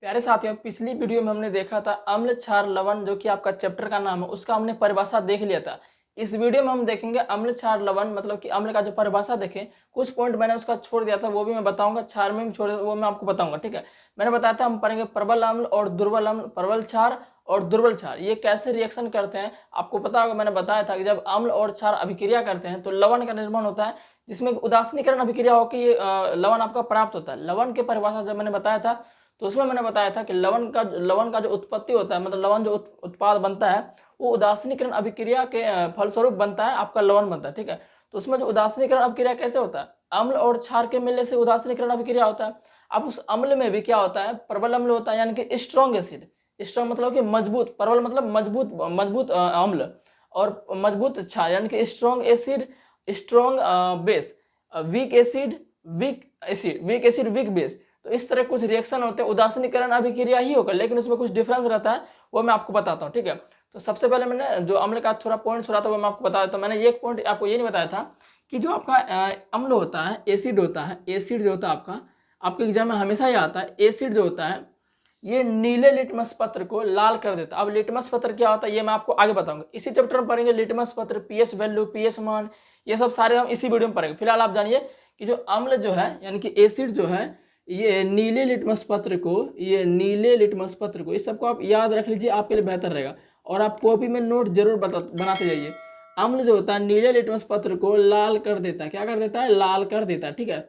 प्यारे साथियों, पिछली वीडियो में हमने देखा था अम्ल क्षार लवण, जो कि आपका चैप्टर का नाम है, उसका हमने परिभाषा देख लिया था। इस वीडियो में हम देखेंगे अम्ल क्षार लवण, मतलब कि अम्ल का जो परिभाषा देखें। कुछ पॉइंट मैंने उसका छोड़ दिया था, वो भी मैं बताऊंगा। क्षार में भी छोड़ दिया, वो मैं आपको बताऊंगा। ठीक है, मैंने बताया था हम पढ़ेंगे प्रबल अम्ल और दुर्बल अम्ल, प्रबल क्षार और दुर्बल क्षार, ये कैसे रिएक्शन करते हैं। आपको पता होगा, मैंने बताया था कि जब अम्ल और क्षार अभिक्रिया करते हैं तो लवण का निर्माण होता है, जिसमें उदासीनीकरण अभिक्रिया होकर ये लवण आपका प्राप्त होता है। लवण की परिभाषा जब मैंने बताया था तो उसमें मैंने बताया था कि लवण का जो उत्पत्ति होता है, मतलब लवण जो उत्पाद बनता है, वो उदासीनीकरण अभिक्रिया के फलस्वरूप बनता है, आपका लवण बनता है। ठीक है, तो उसमें जो उदासीनीकरण अभिक्रिया कैसे होता है, अम्ल और क्षार के मिलने से उदासीनीकरण अभिक्रिया होता है। अब उस अम्ल में भी क्या होता है, प्रबल अम्ल होता है, यानी कि स्ट्रॉन्ग एसिड। स्ट्रॉन्ग मतलब कि मजबूत, प्रबल मतलब मजबूत, मजबूत अम्ल, और मजबूत क्षार यानी कि strong acid, strong base, weak acid, weak acid weak base. तो इस तरह कुछ रिएक्शन होते हैं, उदासीनीकरण अभिक्रिया ही होगा, लेकिन उसमें कुछ डिफरेंस रहता है, वो मैं आपको बताता हूँ। ठीक है, तो सबसे पहले मैंने जो अम्ल का थोड़ा पॉइंट छोड़ा था वो मैं आपको बता देता हूँ। मैंने एक पॉइंट आपको ये नहीं बताया था कि जो आपका अम्ल होता है, एसिड होता है, एसिड जो होता है आपका, आपके एग्जाम में हमेशा ही आता है, एसिड जो होता है ये नीले लिटमस पत्र को लाल कर देता है। अब लिटमस पत्र क्या होता है ये मैं आपको आगे बताऊंगा, इसी चैप्टर में पढ़ेंगे। लिटमस पत्र, पीएच वैल्यू, पीएच मान, ये सब सारे हम इसी वीडियो में पढ़ेंगे। फिलहाल आप जानिए कि जो अम्ल जो है, यानी कि एसिड जो है, ये नीले लिटमस पत्र को, ये नीले लिटमस पत्र को, इस सबको आप याद रख लीजिए, आपके लिए बेहतर रहेगा। और आप कॉपी में नोट जरूर बनाते जाइए। अम्ल जो होता है नीले लिटमस पत्र को लाल कर देता है। क्या कर देता है? लाल कर देता है। ठीक है,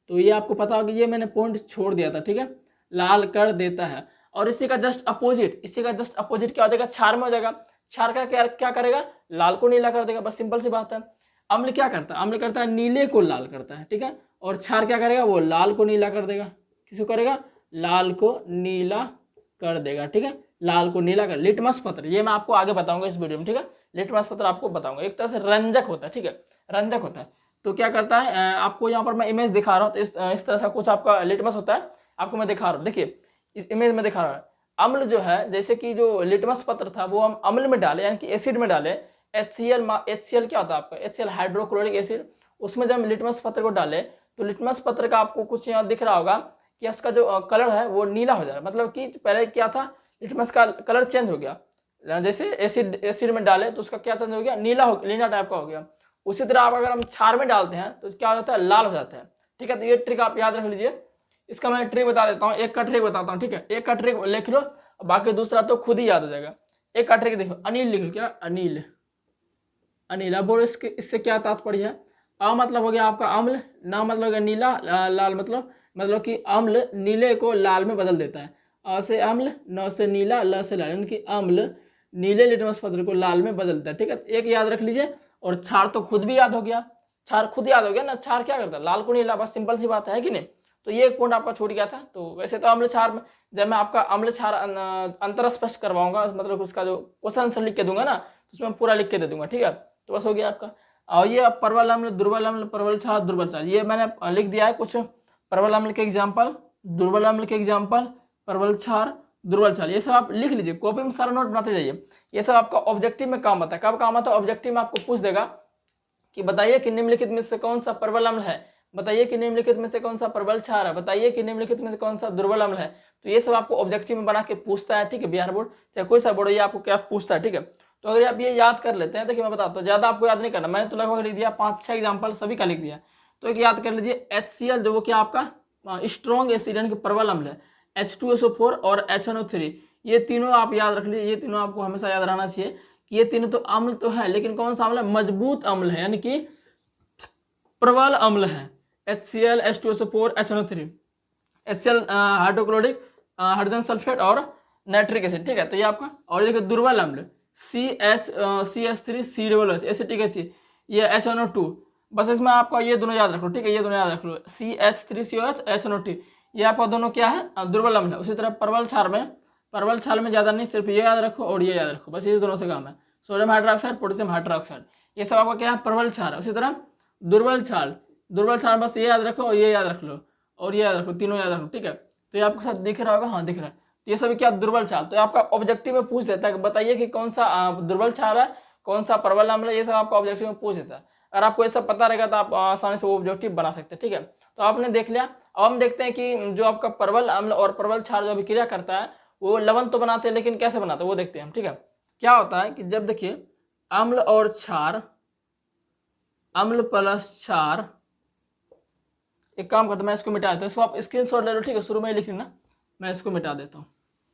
तो ये आपको पता होगा, ये मैंने पॉइंट छोड़ दिया था। ठीक है, लाल कर देता है। और इसी का जस्ट अपोजिट, इसी का जस्ट अपोजिट क्या हो जाएगा? क्षार में हो जाएगा। क्षार का क्या करेगा? लाल को नीला कर देगा, बस सिंपल सी बात है। अम्ल क्या करता है? अम्ल करता है नीले को लाल करता है। ठीक है, और क्षार क्या करेगा? वो लाल को नीला कर देगा। किसको करेगा? लाल को नीला कर देगा। ठीक है, लाल को नीला कर। लिटमस पत्र, ये मैं आपको आगे बताऊंगा इस वीडियो में। ठीक है, लिटमस पत्र आपको बताऊंगा, एक तरह से रंजक होता है। ठीक है, रंजक होता है। तो क्या करता है, आपको यहाँ पर मैं इमेज दिखा रहा हूँ, तो इस तरह से कुछ आपका लिटमस होता है, आपको मैं दिखा रहा हूँ। देखिए, इस इमेज में दिखा रहा है। अम्ल जो है, जैसे कि जो लिटमस पत्र था वो हम अम्ल में डाले, यानी कि एसिड में डाले। HCl क्या होता है आपका? HCl hydrochloric acid. उसमें जब हम लिटमस पत्र को डाले तो लिटमस पत्र का आपको कुछ यहाँ दिख रहा होगा कि उसका जो कलर है वो नीला हो जा रहा है। मतलब कि पहले क्या था, लिटमस का कलर चेंज हो गया, जैसे एसिड में डाले तो उसका क्या चेंज हो गया? नीला टाइप का हो गया। उसी तरह आप अगर हम क्षार में डालते हैं तो क्या हो जाता है? लाल हो जाता है। ठीक है, तो ये ट्रिक आप याद रख लीजिए। इसका मैं ट्रिक बता देता हूँ, एक का ट्रिक बताता हूँ। ठीक है, एक का ट्रिक लिख लो, बाकी दूसरा तो खुद ही याद हो जाएगा। एक का ट्रिक देखो, अनिल लिखो। क्या? अनिल, अनिल। अब बोलो इससे क्या तात्पर्य है? अ मतलब हो गया आपका अम्ल, ना मतलब हो गया नीला, लाल मतलब कि अम्ल नीले को लाल में बदल देता है। अ से अम्ल, न से नीला, ल से लाल, यानी कि अम्ल नीले लिटमस पत्र को लाल में बदलता है। ठीक है, एक याद रख लीजिए। और क्षार तो खुद भी याद हो गया, क्षार खुद याद हो गया ना। क्षार क्या करता है? लाल को नीला, बस सिंपल सी बात है कि नहीं? तो ये एक पॉइंट आपका छूट गया था। तो वैसे तो अम्ल क्षार में जब मैं आपका अम्ल क्षार अंतर स्पष्ट करवाऊंगा, मतलब उसका जो क्वेश्चन आंसर लिख के दूंगा ना, तो उसमें पूरा लिख के दे दूंगा। ठीक है, तो बस हो गया आपका। और ये प्रबल अम्ल, दुर्बल अम्ल, प्रबल क्षार, दुर्बल क्षार, ये मैंने लिख दिया है कुछ प्रबल अम्ल के एग्जाम्पल, दुर्बल अम्ल के एग्जाम्पल, प्रबल क्षार, दुर्बल क्षार, ये सब आप लिख लीजिए, कॉपी में सारा नोट बनाते जाइए। ये सब आपका ऑब्जेक्टिव में काम आता है। कब काम आता है? ऑब्जेक्टिव में आपको पूछ देगा कि बताइए कि निम्नलिखित में से कौन सा प्रबल अम्ल है, बताइए कि निम्नलिखित में से कौन सा प्रबल क्षार है, बताइए कि निम्नलिखित में से कौन सा दुर्बल अम्ल है। तो ये सब आपको ऑब्जेक्टिव में बना के पूछता है। ठीक है, बिहार बोर्ड चाहे कोई सा बोर्ड, ये आपको क्या पूछता है। ठीक है, तो अगर आप ये याद कर लेते हैं, देखिए मैं बताता हूँ, ज्यादा आपको याद नहीं करना, मैंने तो लगभग लिख दिया 5-6 एग्जाम्पल सभी का लिख दिया। तो एक याद कर लीजिए, HCl जो कि आपका स्ट्रॉन्ग एसिड यानी कि प्रबल अम्ल है, H2SO4 और HNO3, ये तीनों आप याद रख लीजिए। ये तीनों आपको हमेशा याद रहना चाहिए कि ये तीनों तो अम्ल तो है, लेकिन कौन सा अम्ल है? मजबूत अम्ल है, यानी कि प्रबल अम्ल है। HCl, H2SO4, HNO3, HCl hydrochloric hydrogen sulphate और नाइट्रिक एसिड। ठीक है, तो ये आपका। और देखिए दुर्बल अम्ल, CH3CH, एसिटिक एसिड, ये HNO2। बस इसमें आपका ये दोनों याद रखो। ठीक है, ये दोनों याद रख लो, CH3COH, HNO2, ये आपका दोनों क्या है? दुर्बल अम्ल है। उसी तरह प्रबल क्षार में ज्यादा नहीं, सिर्फ ये याद रखो और ये याद रखो, बस ये दोनों से काम है। सोडियम हाइड्रोक्साइड, पोटेशियम हाइड्रोक्साइड, ये सब आपका क्या है? प्रबल क्षार है। उसी तरह दुर्बल क्षार बस ये याद रखो और ये याद रख लो और ये याद रखो, तीनों याद रखो। ठीक है, तो ये आपके साथ दिख रहा होगा, हाँ दिख रहा है। तो ये सभी क्या? दुर्बल क्षार। तो आपका ऑब्जेक्टिव में पूछ देता है, बताइए कि कौन सा दुर्बल क्षार है, कौन सा प्रबल अम्ल है, ये सब आपका ऑब्जेक्टिव में पूछ देता है। अगर आपको ये सब पता रहेगा तो आप आसानी से वो ऑब्जेक्टिव बना सकते हैं। ठीक है, तो आपने देख लिया। अब हम देखते हैं कि जो आपका परवल अम्ल और परवल क्षार जो अभिक्रिया करता है वो लवण तो बनाते हैं, लेकिन कैसे बनाते हैं वो देखते हैं हम, ठीक है। क्या होता है कि जब देखिए अम्ल और क्षार, अम्ल प्लस क्षार, एक काम करता हूं मैं इसको मिटा देता हूं, इसको आप स्क्रीनशॉट ले लो, ठीक है, शुरू में ही लिख लेना, मैं इसको मिटा देता हूँ,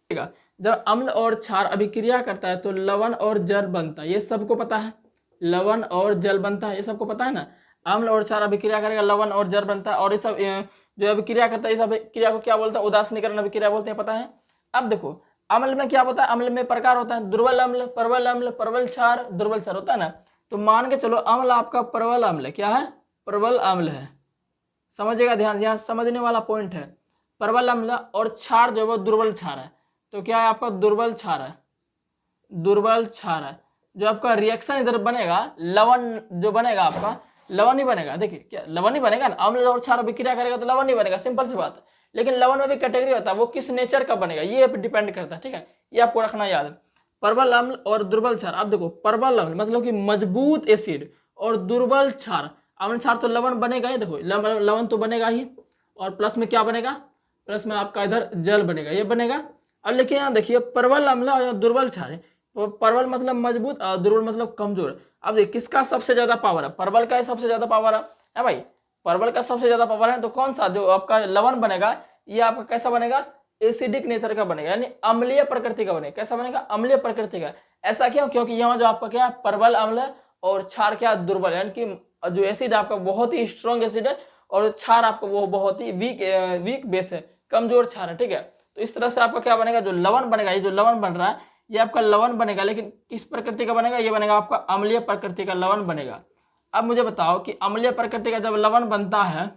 ठीक है। जब अम्ल और क्षार अभिक्रिया करता है तो लवण और जल बनता है, ये सबको पता है, लवण और जल बनता है, ये सबको पता है ना। अम्ल और क्षार अभिक्रिया करेगा, लवण और जल बनता है, और ये सब जो अभिक्रिया करता है इस अभिक्रिया को क्या बोलते हैं, उदासीनीकरण अभिक्रिया बोलते हैं, पता है। अब देखो अम्ल में क्या होता है, अम्ल में प्रकार होता है, दुर्बल अम्ल, परवल क्षार, दुर्बल क्षार होता है ना। तो मान के चलो अम्ल आपका परवल अम्ल क्या है, परवल अम्ल है, समझिएगा ध्यान से, यहाँ समझने वाला पॉइंट है। परवल अम्ल और क्षार जो है वो दुर्बल क्षार है, तो क्या है आपका दुर्बल क्षार है, दुर्बल क्षार है। जो आपका रिएक्शन इधर बनेगा लवण जो बनेगा आपका लवण ही बनेगा, देखिए क्या लवण ही बनेगा ना, अम्ल और क्षार अभिक्रिया करेगा तो लवण ही बनेगा, सिंपल सी बात है। लेकिन लवण में भी कैटेगरी होता है, वो किस नेचर का बनेगा ये डिपेंड करता है, ठीक है, ये आपको रखना याद है। परवल अम्ल और दुर्बल क्षार, अब देखो परवल अम्ल मतलब कि मजबूत एसिड, और दुर्बल क्षार, अम्ल क्षार तो लवण बनेगा ही, देखो लवण तो बनेगा ही, और प्लस में क्या बनेगा, प्लस में आपका इधर जल बनेगा, ये बनेगा। अब लेकिन यहाँ देखिए परवल अम्ल और दुर्बल क्षार है, तो परवल मतलब मजबूत और दुर्बल मतलब कमजोर। अब देखिए किसका सबसे ज्यादा पावर है, परवल का ही सबसे ज्यादा पावर है भाई, परवल का सबसे ज्यादा पावर है। तो कौन सा जो आपका लवण बनेगा ये आपका कैसा बनेगा, एसिडिक नेचर का बनेगा, यानी अम्लीय प्रकृति का बनेगा। कैसा बनेगा, अम्लीय प्रकृति का। ऐसा क्यों, क्योंकि यहाँ जो आपका क्या है परवल अम्ल और क्षार क्या दुर्बल, यानी कि जो एसिड आपका बहुत ही स्ट्रॉन्ग एसिड है, और क्षार आपका वो बहुत ही वीक बेस है, कमजोर क्षार है, ठीक है। तो इस तरह से आपका क्या बनेगा, जो लवण बनेगा, ये जो लवण बन रहा है ये आपका लवण बनेगा, लेकिन किस प्रकृति का बनेगा, ये बनेगा आपका अम्लीय प्रकृति का लवण बनेगा। अब मुझे बताओ कि अम्लीय प्रकृति का जब लवण बनता है,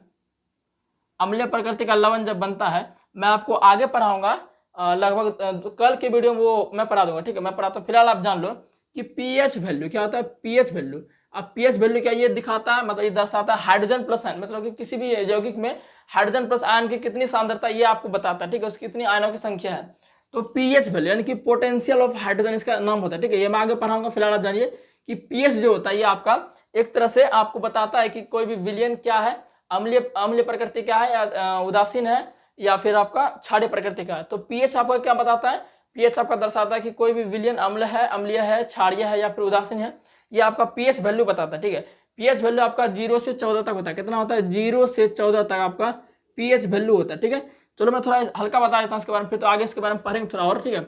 अम्लीय प्रकृति का लवण जब बनता है, मैं आपको आगे पढ़ाऊंगा, लगभग कल के वीडियो में वो मैं पढ़ा दूंगा, ठीक है, मैं पढ़ाता हूँ। फिलहाल आप जान लो कि पीएच वैल्यू क्या होता है, पीएच वैल्यू। अब पीएच वैल्यू क्या ये दिखाता है, मतलब ये दर्शाता है हाइड्रोजन प्लस आयन, मतलब कि किसी भी यौगिक में हाइड्रोजन प्लस आयन की कितनी सांद्रता ये आपको बताता है, ठीक है, उसकी कितनी आयनों की संख्या है। तो पीएच वैल्यू यानी कि पोटेंशियल ऑफ हाइड्रोजन इसका नाम होता है, ठीक है, ये मैं आगे पढ़ाऊंगा। फिलहाल आप जानिए कि पीएच जो होता है ये आपका एक तरह से आपको बताता है कि कोई भी विलयन क्या है, अम्लीय प्रकृति क्या है, या उदासीन है, या फिर आपका क्षारीय प्रकृति का है। तो पीएच आपका क्या बताता है, पीएच आपका दर्शाता है कि कोई भी विलयन अम्ल है, अम्लीय है, क्षारीय है, या फिर उदासीन है, ये आपका पीएच वैल्यू बताता है, ठीक है। पीएच वैल्यू आपका 0 से 14 तक होता है, कितना होता है, 0 से 14 तक आपका पीएच वैल्यू होता है, ठीक है। चलो मैं थोड़ा हल्का बता देता हूँ इसके बारे में, फिर तो आगे इसके बारे में पढ़ेंगे थोड़ा और, ठीक है।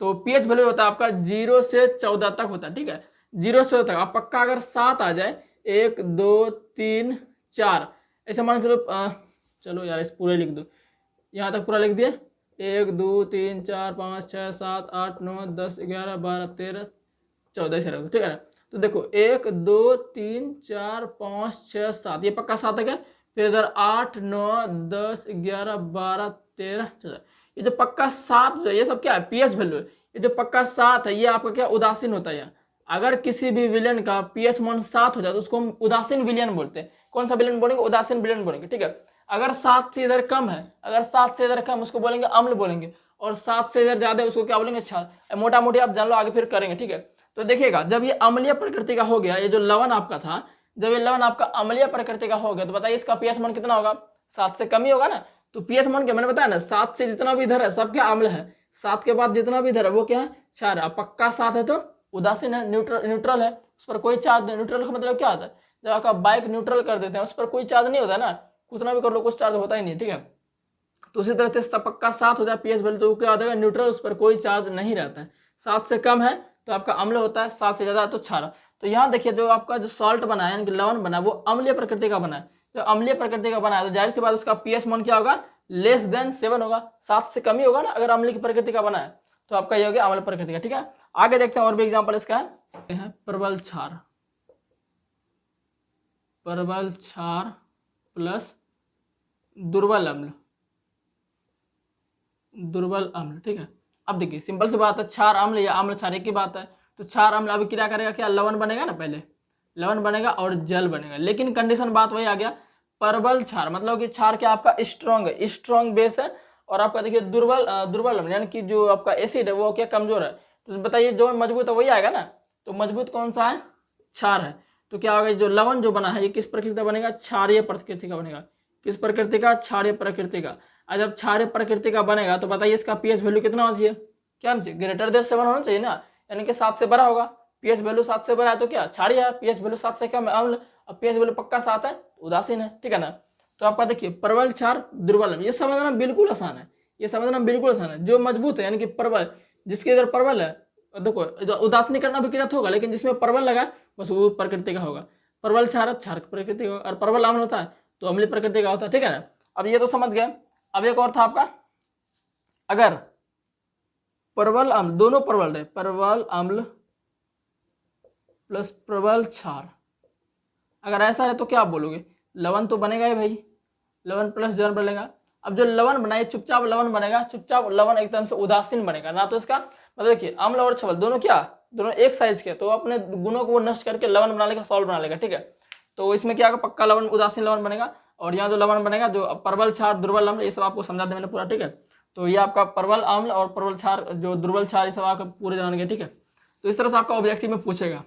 तो पीएच वैल्यू होता है आपका 0 से 14 तक होता है, ठीक है, 0 से 14 तक। आप पक्का अगर 7 आ जाए, 1 2 3 4 ऐसे मान चलो, चलो यार इस पूरे लिख दो, यहाँ तक पूरा लिख दिया, 1 2 3 4 5 6 7 8 9 10 11 12 13 14 से रखो, ठीक है ना। तो देखो 1 2 3 4 5 6 7, ये पक्का 7 है, फिर इधर 8 9 10 11 12 13 14, ये जो पक्का 7 जो है ये सब क्या है, पीएच वैल्यू है। ये जो पक्का 7 है ये आपका क्या उदासीन होता है। अगर किसी भी विलेन का पीएच मान 7 हो जाए तो उसको हम उदासीन विलयन बोलते हैं। कौन सा विलयन बोलेंगे, उदासीन विलयन बोलेंगे, ठीक है। अगर 7 से इधर कम है, अगर 7 से इधर कम उसको बोलेंगे अम्ल बोलेंगे, और 7 से इधर ज्यादा उसको क्या बोलेंगे, क्षार। मोटा मोटी आप जान लो, आगे फिर करेंगे, ठीक है। तो देखिएगा जब ये अम्लीय प्रकृति का हो गया, ये जो लवण आपका था, जब ये लवण आपका अम्लीय प्रकृति का हो गया, तो बताइए इसका पीएच मान कितना होगा, 7 से कम ही होगा ना। तो पीएच मान क्या मैंने बताया ना, 7 से जितना भी इधर है सब क्या अम्ल है, 7 के बाद जितना भी इधर है वो क्या है, क्षार है। पक्का 7 है तो उदासीन है, न्यूट्रल है, उस पर कोई चार्ज नहीं। न्यूट्रल का मतलब क्या होता है, जब आपका बाइक न्यूट्रल कर देते हैं उस पर कोई चार्ज नहीं होता है ना, कितना भी कर लो कुछ चार्ज होता ही नहीं, ठीक है। तो उसी तरह से पक्का 7 हो जाए पीएच वैल्यू तो क्या हो जाएगा, न्यूट्रल, उस पर कोई चार्ज नहीं रहता है। 7 से कम है तो आपका अम्ल होता है, 7 से ज्यादा तो क्षार। तो यहाँ देखिए जो आपका जो सॉल्ट बना है, यानी लवण बना है, वो अम्लीय प्रकृति का बना है। जो अम्लीय प्रकृति का बना है तो जाहिर सी बात उसका पीएच मान क्या होगा, लेस देन 7 होगा, 7 से कम ही होगा ना। अगर अम्लीय की प्रकृति का बना है तो आपका ये हो गया अम्ल प्रकृति का, ठीक है। आगे देखते हैं और भी एग्जाम्पल इसका है, परवल क्षार, परवल क्षार प्लस दुर्बल अम्ल, दुर्बल अम्ल, ठीक है। अब देखिए सिंपल सी बात है, क्षार अम्ल या अम्ल क्षार एक ही बात है। तो क्षार अम्ल अभी क्या करेगा, क्या लवण बनेगा ना, पहले लवण बनेगा और जल बनेगा, लेकिन कंडीशन बात वही आ गया, परवल क्षार मतलब कि क्षार क्या आपका स्ट्रॉन्ग है, स्ट्रॉन्ग बेस है, और आपका देखिए दुर्बल अम्ल यानी कि जो आपका एसिड है वो क्या कमजोर है। तो बताइए जो मजबूत है वही आएगा ना, तो मजबूत कौन सा है, क्षार है। तो क्या होगा, जो लवण जो बना है ये किस प्रकृति का बनेगा, क्षारीय प्रकृति का बनेगा। किस प्रकृति का? क्षारीय प्रकृति का। और जब क्षारीय प्रकृति का बनेगा तो बताइए इसका पीएच वैल्यू कितना होना चाहिए? क्या होना चाहिए? ग्रेटर देन 7 होना चाहिए ना, यानी कि 7 से बड़ा होगा। पीएच वैल्यू 7 से बड़ा है तो क्या? क्षारीय है। पीएच वैल्यू 7 से कम है अम्ल। अब पीएच वैल्यू पक्का 7 है, उदासीन है, ठीक है ना। तो आपका देखिए प्रबल, क्षार, दुर्बल अम्ल, ये समझना बिल्कुल आसान है, ये समझना बिल्कुल आसान है। जो मजबूत है यानी कि प्रबल, जिसके इधर प्रबल है, देखो उदासीनीकरण अभिक्रिया होगा, लेकिन जिसमें प्रबल लगा बस वो प्रकृति का होगा। प्रबल क्षार प्रकृति का, और प्रबल अम्ल होता है तो अम्लीय प्रकृति का होता है, ठीक है ना। अब ये तो समझ गए। अब एक और था आपका, अगर प्रबल अम्ल, दोनों प्रबल रहे, प्रबल अम्ल प्लस प्रबल क्षार, अगर ऐसा है तो क्या आप बोलोगे? लवण तो बनेगा ही भाई, लवण प्लस जल बनेगा। अब जो लवण बनाए चुपचाप लवण बनेगा, चुपचाप लवण एकदम से उदासीन बनेगा ना, तो इसका मतलब देखिए अम्ल और क्षबल दोनों क्या, दोनों एक साइज के, तो अपने गुणों को वो नष्ट करके लवण बना लेगा, सॉल्ट बना लेगा, ठीक है। तो इसमें क्या होगा? पक्का लवण, उदासीन लवण बनेगा। और यहाँ जो लवण बनेगा, जो प्रबल क्षार दुर्बल अम्ल, ये सब आपको समझा दें मैंने पूरा, ठीक है। तो ये आपका प्रबल अम्ल और प्रबल क्षार, जो दुर्बल क्षार, ये सब आपको पूरे जान गए, ठीक है। तो इस तरह से आपका ऑब्जेक्टिव में पूछेगा।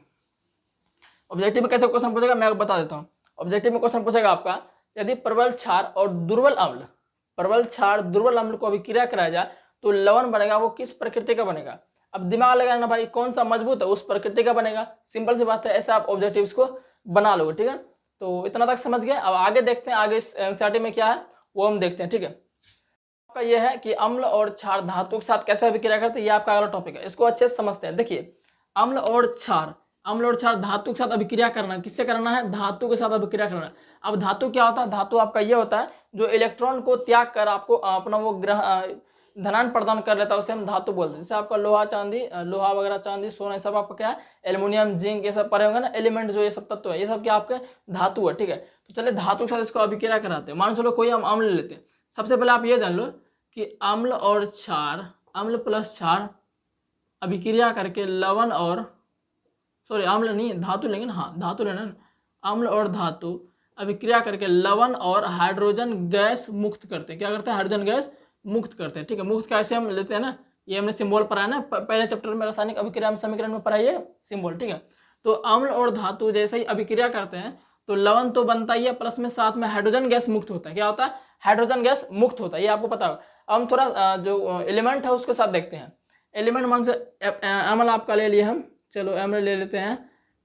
ऑब्जेक्टिव में कैसे क्वेश्चन पूछेगा मैं बता देता हूँ। ऑब्जेक्टिव में क्वेश्चन पूछेगा आपका, यदि प्रबल क्षार और दुर्बल अम्ल, प्रबल क्षार दुर्बल अम्ल को अभिक्रिया कराया जाए तो लवण बनेगा, वो किस प्रकृति का बनेगा? अब दिमाग लगाना भाई, कौन सा मजबूत है उस प्रकृति का बनेगा। सिंपल सी बात है, ऐसे आप ऑब्जेक्टिव्स को बना लोगे, ठीक है। तो इतना तक समझ गए। अब आगे देखते हैं, आगे एनसीईआरटी में क्या है वो हम देखते हैं, ठीक है। आपका यह है कि अम्ल और क्षार धातु के साथ कैसे अभिक्रिया करते हैं, ये आपका अगला टॉपिक है, इसको अच्छे से समझते हैं। देखिए अम्ल और क्षार, अम्ल और क्षार धातु के साथ अभिक्रिया करना, किससे करना है? धातु के साथ अभिक्रिया करना। अब धातु क्या होता है? धातु आपका ये होता है जो इलेक्ट्रॉन को त्याग कर आपको अपना वो धनान प्रदान कर लेता है, उसे हम धातु बोलते हैं। जैसे आपका लोहा चांदी, लोहा वगैरह चांदी सोना, ये सब आपका क्या है? एल्युमिनियम जिंक, ये सब पड़े होंगे ना एलिमेंट, जो ये सब तत्व है, ये सब क्या आपके धातु है, ठीक है। तो चलिए धातु के साथ इसको अभिक्रिया कराते हैं। मान चलो कोई हम अम्ल लेते हैं। सबसे पहले आप ये जान लो कि अम्ल और क्षार, अम्ल प्लस क्षार अभिक्रिया करके लवण और, सॉरी अम्ल नहीं धातु लेंगे ना, हाँ धातु लेना ना, अम्ल और धातु अभिक्रिया करके लवण और हाइड्रोजन गैस मुक्त करते हैं। क्या करते हैं? हाइड्रोजन गैस मुक्त करते हैं, ठीक है। मुक्त कैसे हम लेते हैं ना, ये हमने सिंबल पढ़ा है ना पहले चैप्टर में, रासायनिक अभिक्रिया में समीकरण में पढ़ाई है सिंबल, ठीक है। तो अम्ल और धातु जैसे ही अभिक्रिया करते हैं तो लवण तो बनता ही है, प्लस में साथ में हाइड्रोजन गैस मुक्त होता है। क्या होता है? हाइड्रोजन गैस मुक्त होता है, ये आपको पता होगा। अब हम थोड़ा जो एलिमेंट है उसके साथ देखते हैं। एलिमेंट मान से अम्ल आपका ले लिए हम, चलो अम्ल ले लेते हैं,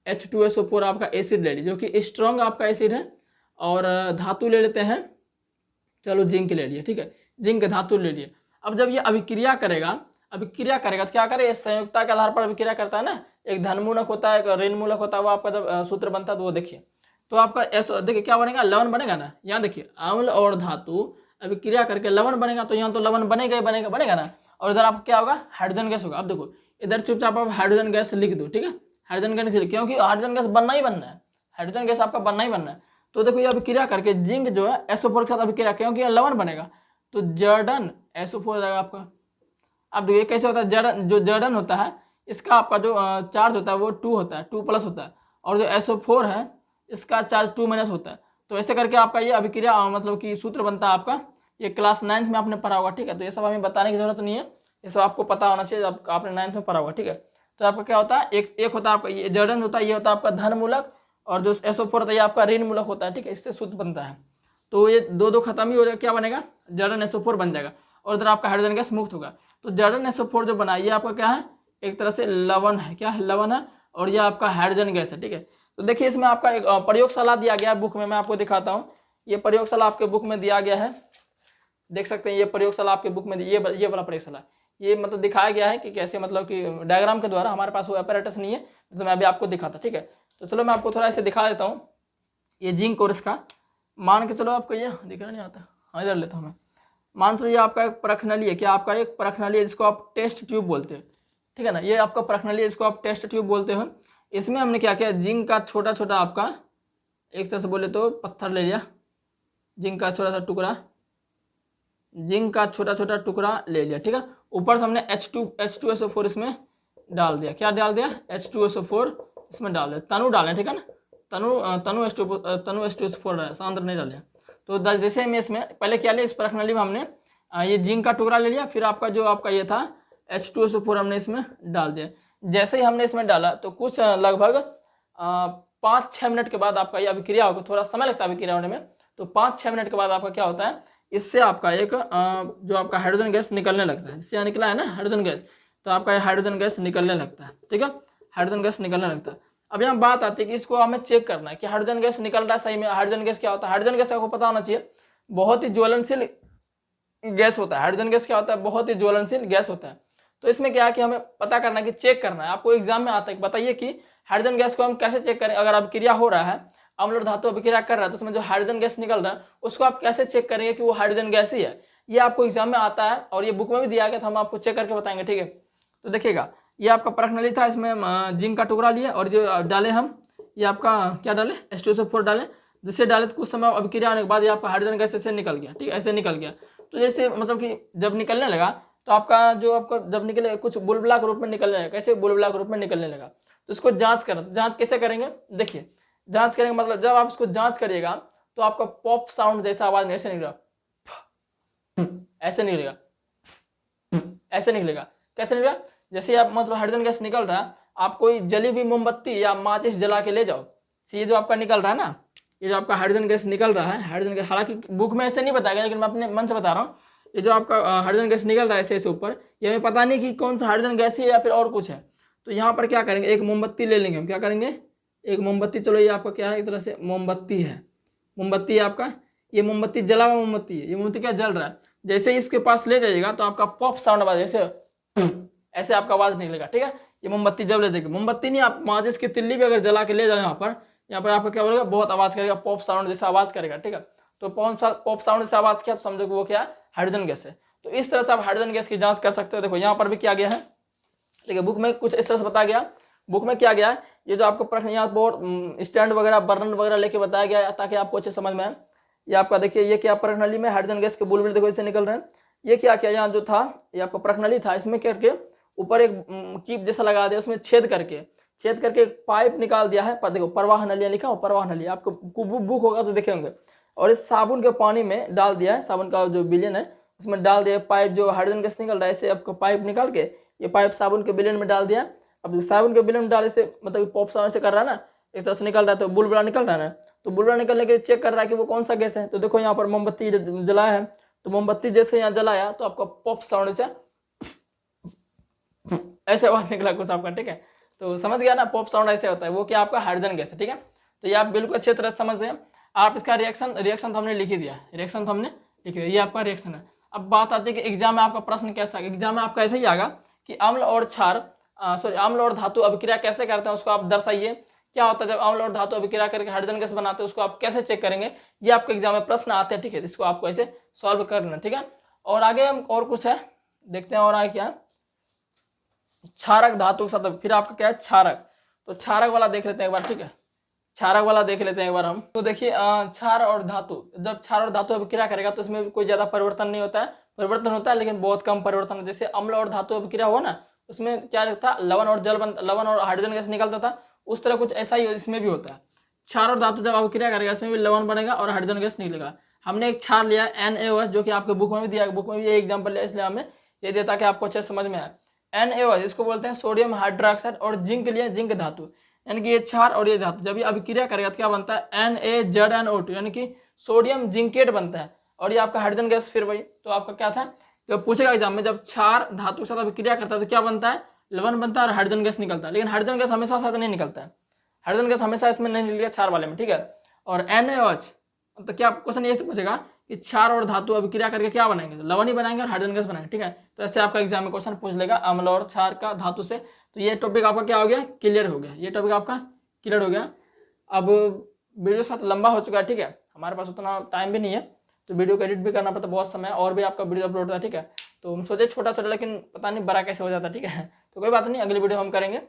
H2SO4 आपका एसिड ले लीजिए, जो कि स्ट्रॉन्ग आपका एसिड है। और धातु ले लेते हैं, चलो जिंक ले लिए, ठीक है, जिंक धातु ले लिए। अब जब ये अभिक्रिया करेगा, अभिक्रिया करेगा तो क्या करे? संयुक्ता के आधार पर अभिक्रिया करता है ना, एक धन मूलक होता है, एक ऋण मूलक होता है, वो आपका जब सूत्र बनता है तो वो देखिए। तो आपका देखिए क्या बनेगा? लवण बनेगा ना। यहाँ देखिए अम्ल और धातु अभिक्रिया करके लवण बनेगा, तो यहाँ तो लवण बनेगा ही बनेगा, बनेगा ना। और इधर आपका क्या होगा? हाइड्रोजन गैस होगा। अब देखो इधर चुपचाप आप हाइड्रोजन गैस लिख दो, ठीक है, हाइड्रोजन गैस लिख, क्योंकि हाइड्रोजन गैस बनना ही बनना है, हाइड्रोजन गैस आपका बनना ही बनना है। तो देखो ये अभिक्रिया करके जिंक जो है SO4 के साथ अभिक्रिया, क्योंकि ये लवण बनेगा तो जर्डन SO4 हो जाएगा आपका। अब देखिए कैसे होता है, जर्डन, जो जर्डन होता है इसका आपका जो चार्ज होता है वो 2 होता है, 2+ होता है, और जो SO4 है इसका चार्ज 2- होता है। तो ऐसे करके आपका ये अभिक्रिया मतलब कि सूत्र बनता है आपका, ये क्लास 9th में आपने पढ़ा होगा, ठीक है। तो ये सब हमें बताने की जरूरत नहीं है, ये सब आपको पता होना चाहिए, जब आपने 9th में पढ़ा होगा, ठीक है। तो आपका क्या होता है, एक होता है आपका ये जर्डन होता है, ये होता है आपका धन मूलक, और जो SO4 होता है ये आपका ऋण मूलक होता है, ठीक है, इससे सूत्र बनता है। तो ये दो खत्म ही हो जाएगा, क्या बनेगा? जर्डन SO4 बन जाएगा, और इधर आपका हाइड्रोजन गैस मुक्त होगा। तो जर्डन SO4 जो बना ये आपका क्या है? एक तरह से लवण है, क्या है? लवण है, और ये आपका हाइड्रोजन गैस है, ठीक है। तो देखिए इसमें आपका एक प्रयोगशाला दिया गया है बुक में, मैं आपको दिखाता हूँ। ये प्रयोगशाला आपके बुक में दिया गया है, देख सकते हैं, ये प्रयोगशाला आपके बुक में, ये वाला प्रयोगशाला, ये मतलब दिखाया गया है कि कैसे, मतलब कि डायग्राम के द्वारा। हमारे पास वो apparatus नहीं है तो मैं अभी आपको दिखाता, ठीक है। तो चलो मैं आपको थोड़ा ऐसे दिखा देता हूँ। ये जिंक और इसका मान के चलो, आपको ये दिखना नहीं आता, हाँ इधर लेता हूँ मैं। मान चलो ये आपका एक परखनली है, क्या आपका एक परखनली है जिसको आप टेस्ट ट्यूब बोलते हैं, ठीक है ना। ये आपका परखनली है जिसको आप टेस्ट ट्यूब बोलते हो। इसमें हमने क्या किया, जिंक का छोटा छोटा आपका, एक तरह से बोले तो पत्थर ले लिया, जिंक का छोटा सा टुकड़ा, जिंक का छोटा छोटा टुकड़ा ले लिया, ठीक है। ऊपर से हमने H2SO4 इसमें डाल दिया, क्या डाल दिया? H2SO4 इसमें डाल दिया, तनु डालें, ठीक है ना, तनु H2SO4 डाला, सांद्र नहीं डाले। तो जैसे में इसमें पहले क्या लिया, इस परखनली में हमने ये जिंक का टुकड़ा ले लिया, फिर आपका जो आपका ये था H2SO4 हमने इसमें डाल दिया। जैसे ही हमने इसमें डाला तो कुछ लगभग 5-6 मिनट के बाद आपका ये अभिक्रिया होगा, थोड़ा समय लगता है अभिक्रिया होने में। तो 5-6 मिनट के बाद आपका क्या होता है, इससे आपका एक जो आपका हाइड्रोजन गैस निकलने लगता है, जिससे यहाँ निकला है ना हाइड्रोजन गैस, तो आपका ये हाइड्रोजन गैस निकलने लगता है। ठीक है, हाइड्रोजन गैस निकलने लगता है। अब यहाँ बात आती है कि इसको हमें चेक करना है कि हाइड्रोजन गैस निकल रहा है सही में। हाइड्रोजन गैस क्या होता है, हाइड्रोजन गैस आपको पता होना चाहिए बहुत ही ज्वलनशील गैस होता है। हाइड्रोजन गैस क्या होता है, बहुत ही ज्वलनशील गैस होता है। तो इसमें क्या है कि हमें पता करना है कि चेक करना है। आपको एग्जाम में आता है, बताइए कि हाइड्रोजन गैस को हम कैसे चेक करें। अगर अभिक्रिया हो रहा है, अम्ल और धातु अभिक्रिया कर रहा है, तो उसमें जो हाइड्रोजन गैस निकल रहा है उसको आप कैसे चेक करेंगे कि वो हाइड्रोजन गैस ही है। ये आपको एग्जाम में आता है और ये बुक में भी दिया गया, तो हम आपको चेक करके बताएंगे। ठीक है, तो देखिएगा ये आपका प्रश्नली था, इसमें हम जिंक का टुकड़ा लिया और जो डाले हम, ये आपका क्या डाले, H2SO4 डाले, जिससे डाले तो कुछ समय अभिक्रिया होने के बाद ये आपका हाइड्रोजन गैस ऐसे निकल गया। ठीक है, ऐसे निकल गया। तो जैसे मतलब कि जब निकलने लगा तो आपका जो आपका जब निकले कुछ बुलबुला के रूप में निकलने लगा। कैसे, बुलबुला के रूप में निकलने लगा। तो इसको जांच करना, तो जांच कैसे करेंगे, देखिए जांच करेंगे मतलब जब आप इसको जांच करिएगा तो आपका पॉप साउंड जैसा आवाज ऐसे निकलेगा, ऐसे निकलेगा, ऐसे निकलेगा। कैसे निकलेगा, जैसे आप मतलब हाइड्रोजन गैस निकल रहा है, आप कोई जली हुई मोमबत्ती या माचिस जला के ले जाओ, ये जो आपका निकल रहा है ना, ये जो आपका हाइड्रोजन गैस निकल रहा है, हाइड्रोजन गैस, हालांकि बुक में ऐसे नहीं बताया, लेकिन मैं अपने मन से बता रहा हूँ। ये जो आपका हाइड्रोजन गैस निकल रहा है ऐसे ऐसे ऊपर, ये हमें पता नहीं कि कौन सा हाइड्रोजन गैस है या फिर और कुछ है। तो यहाँ पर क्या करेंगे, एक मोमबत्ती ले लेंगे हम। क्या करेंगे, एक मोमबत्ती, चलो ये आपका क्या है, एक तरह से मोमबत्ती है, मोमबत्ती है आपका, ये मोमबत्ती जला हुआ मोमबत्ती है, ये मोमबत्ती क्या जल रहा है। जैसे ही इसके पास ले जाइएगा तो आपका पॉप साउंड आवाज ऐसे ऐसे आपका आवाज निकलेगा। ठीक है, ये मोमबत्ती जब ले जाएगी, मोमबत्ती नहीं, आप माचिस की तिल्ली भी अगर जला के ले जाओ यहाँ पर आपका क्या बोलेगा, बहुत आवाज करेगा, पॉप साउंड जैसा आवाज करेगा। ठीक है, तो पॉप साउंड जैसा आवाज किया तो समझो कि वो क्या है, हाइड्रोजन गैस है। तो इस तरह से आप हाइड्रोजन गैस की जांच कर सकते हो। देखो यहाँ पर भी किया गया है, देखिए बुक में कुछ इस तरह से बताया गया। बुक में क्या गया है, ये जो आपको प्रश्न यहाँ बहुत स्टैंड वगैरह वर्णन वगैरह लेके बताया गया है ताकि आपको अच्छे समझ में आए। ये आपका देखिए, ये क्या प्रश्नली में हाइड्रोजन गैस के बुलबुले देखो ऐसे निकल रहे हैं। ये क्या किया, यहाँ जो था ये आपका प्रश्नली था, इसमें करके ऊपर एक कीप जैसा लगा दिया, उसमें छेद करके एक पाइप निकाल दिया है। पर देखो प्रवाह नलिया लिखा हो, प्रवाह नलिया आपको बुक होगा तो देखे होंगे। और इस साबुन के पानी में डाल दिया है, साबुन का जो विलेन है उसमें डाल दिया पाइप, जो हाइड्रोजन गैस निकल रहा है ऐसे आपको पाइप निकाल के ये पाइप साबुन के विलेन में डाल दिया। अब साबुन के विलेन में डाले से मतलब पॉप साउंड से कर रहा है ना, एक तरह से निकल रहा है, तो बुलबुला निकल रहा है ना, तो बुलबुला निकलने के चेक कर रहा है कि वो कौन सा गैस है। तो देखो यहाँ पर मोमबत्ती जलाया है, तो मोमबत्ती जैसे यहाँ जलाया तो आपका पॉप साउंड से ऐसे आवाज निकला कुछ आपका। ठीक है, तो समझ गया ना, पॉप साउंड ऐसे होता है, वो क्या आपका हाइड्रोजन गैस है। ठीक है, तो ये आप बिल्कुल अच्छी तरह से समझ रहे। आप इसका रिएक्शन तो हमने लिख ही दिया, रिएक्शन तो हमने लिख दिया, ये आपका रिएक्शन है। अब बात आती है कि एग्जाम में आपका प्रश्न कैसा, एग्जाम में आपका ऐसे ही आएगा कि अम्ल और क्षार अम्ल और धातु अभिक्रिया कैसे करते हैं उसको आप दर्शाइए। क्या होता है जब अम्ल और धातु अभिक्रिया करके हाइड्रोजन गैस बनाते हैं, उसको आप कैसे चेक करेंगे, ये आपको एग्जाम में प्रश्न आते हैं। ठीक है, इसको आपको ऐसे सॉल्व करना। ठीक है, और आगे हम और कुछ है देखते हैं, और आगे क्या, क्षारक धातु के साथ फिर आपका क्या है, क्षारक। तो क्षारक वाला देख लेते हैं एक बार। ठीक है, क्षारक वाला देख लेते हैं एक बार हम। तो देखिए क्षार और धातु, जब क्षार और धातु अभिक्रिया करेगा तो इसमें कोई ज्यादा परिवर्तन नहीं होता है, परिवर्तन होता है लेकिन बहुत कम परिवर्तन। जैसे अम्ल और धातु अभिक्रिया हुआ ना, उसमें क्या था, लवण और लवण और हाइड्रोजन गैस निकलता था, उस तरह कुछ ऐसा ही इसमें भी होता है। क्षार और धातु जब अभिक्रिया करेगा इसमें भी लवण बनेगा और हाइड्रोजन गैस निकलेगा। हमने एक क्षार लिया NaOH, जो कि आपके बुक में भी दिया, बुक में भी ये एग्जाम्पल लिया, इसलिए हमने ये दिया ताकि आपको अच्छे समझ में आए। NaOH इसको बोलते हैं सोडियम हाइड्रोक्साइड, और जिंक लिया, जिंक धातु, यानी कि ये क्षार और ये धातु जब ये अभिक्रिया करेगा तो क्या बनता है, NaZnO2, यानी कि सोडियम जिंकेट बनता है, और ये आपका हाइड्रोजन गैस। फिर वही तो आपका क्या था, जब पूछेगा एग्जाम में, जब क्षार धातु के साथ अभिक्रिया करता है तो क्या बनता है, लवण बनता है और हाइड्रोजन गैस निकलता है। लेकिन हाइड्रोजन गैस हमेशा साथ नहीं निकलता है, हाइड्रोजन गैस हमेशा इसमें नहीं निकलेगा क्षार वाले में। ठीक है, और NaOH तो क्या क्वेश्चन ये पूछेगा कि क्षार और धातु अभिक्रिया करके क्या बनाएंगे, लवण ही बनाएंगे और हाइड्रोजन गैस बनाएंगे। ठीक है, तो ऐसे आपका एग्जाम में क्वेश्चन पूछ लेगा अम्ल और क्षार का धातु से। तो ये टॉपिक आपका क्या हो गया, क्लियर हो गया, ये टॉपिक आपका क्लियर हो गया। अब वीडियो साथ लंबा हो चुका है। ठीक है, हमारे पास उतना टाइम भी नहीं है, तो वीडियो को एडिट भी करना पड़ता है बहुत समय, और भी आपका वीडियो अपलोड होता है। ठीक है, तो हम सोचे छोटा छोटा, लेकिन पता नहीं बड़ा कैसे हो जाता है। ठीक है, तो कोई बात नहीं, अगली वीडियो हम करेंगे,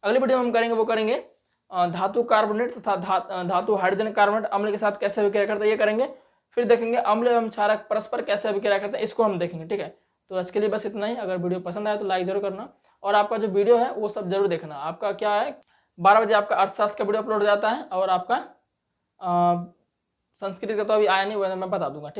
अगली वीडियो हम करेंगे वो करेंगे धातु कार्बोनेट तथा धातु हाइड्रोजन कार्बोनेट अम्ल के साथ कैसे अभिक्रिया करता है, ये करेंगे। फिर देखेंगे अम्ल एवं क्षारक परस्पर कैसे अभिक्रिया करते हैं, इसको हम देखेंगे। ठीक है, तो आज के लिए बस इतना ही। अगर वीडियो पसंद आया तो लाइक जरूर करना, और आपका जो वीडियो है वो सब जरूर देखना। आपका क्या है, 12 बजे आपका अर्थशास्त्र का वीडियो अपलोड हो जाता है, और आपका संस्कृत का तो अभी आया नहीं, मैं बता दूंगा। ठीक।